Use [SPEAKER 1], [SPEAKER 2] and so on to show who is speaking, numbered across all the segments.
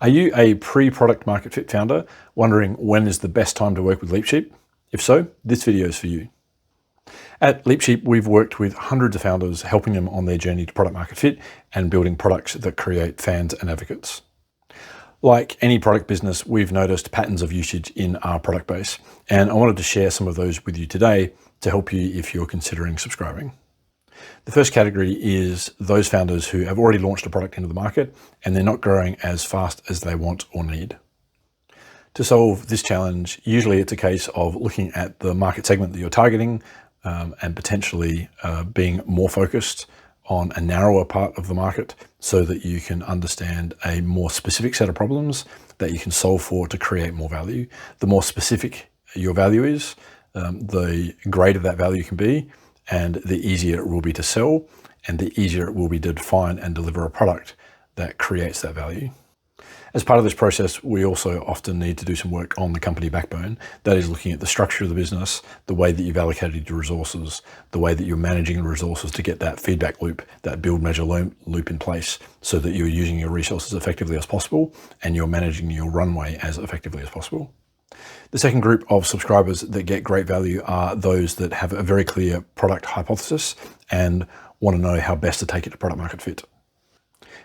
[SPEAKER 1] Are you a pre-product market fit founder wondering when is the best time to work with LeapSheep? If so, this video is for you. At LeapSheep, we've worked with hundreds of founders, helping them on their journey to product market fit and building products that create fans and advocates. Like any product business, we've noticed patterns of usage in our product base, and I wanted to share some of those with you today to help you if you're considering subscribing. The first category is those founders who have already launched a product into the market and they're not growing as fast as they want or need. To solve this challenge, usually it's a case of looking at the market segment that you're targeting and potentially being more focused on a narrower part of the market so that you can understand a more specific set of problems that you can solve for to create more value. The more specific your value is, the greater that value can be, and the easier it will be to sell, and the easier it will be to define and deliver a product that creates that value. As part of this process, we also often need to do some work on the company backbone. That is looking at the structure of the business, the way that you've allocated your resources, the way that you're managing the resources to get that feedback loop, that build, measure, learn loop in place so that you're using your resources as effectively as possible and you're managing your runway as effectively as possible. The second group of subscribers that get great value are those that have a very clear product hypothesis and want to know how best to take it to product market fit.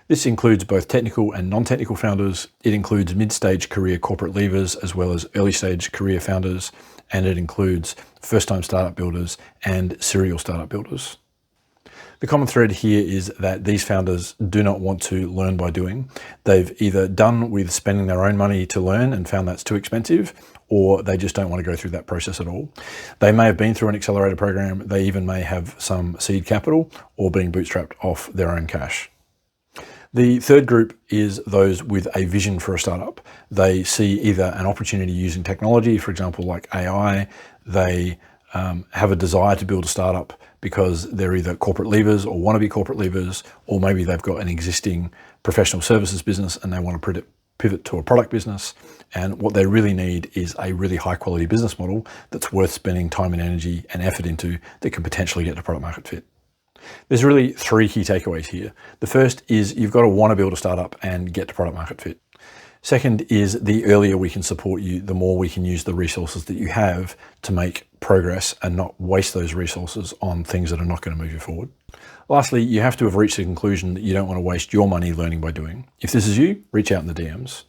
[SPEAKER 1] This includes both technical and non-technical founders. It includes mid-stage career corporate leavers as well as early-stage career founders, and it includes first-time startup builders and serial startup builders. The common thread here is that these founders do not want to learn by doing. They've either done with spending their own money to learn and found that's too expensive, or they just don't want to go through that process at all. They may have been through an accelerator program. They even may have some seed capital or being bootstrapped off their own cash. The third group is those with a vision for a startup. They see either an opportunity using technology, for example, like AI. They have a desire to build a startup because they're either corporate leavers or want to be corporate leavers, or maybe they've got an existing professional services business and they want to pivot to a product business. And what they really need is a really high quality business model that's worth spending time and energy and effort into that can potentially get to product market fit. There's really three key takeaways here. The first is you've got to want to build a startup and get to product market fit. Second is the earlier we can support you, the more we can use the resources that you have to make progress and not waste those resources on things that are not going to move you forward. Lastly, you have to have reached the conclusion that you don't want to waste your money learning by doing. If this is you, reach out in the DMs.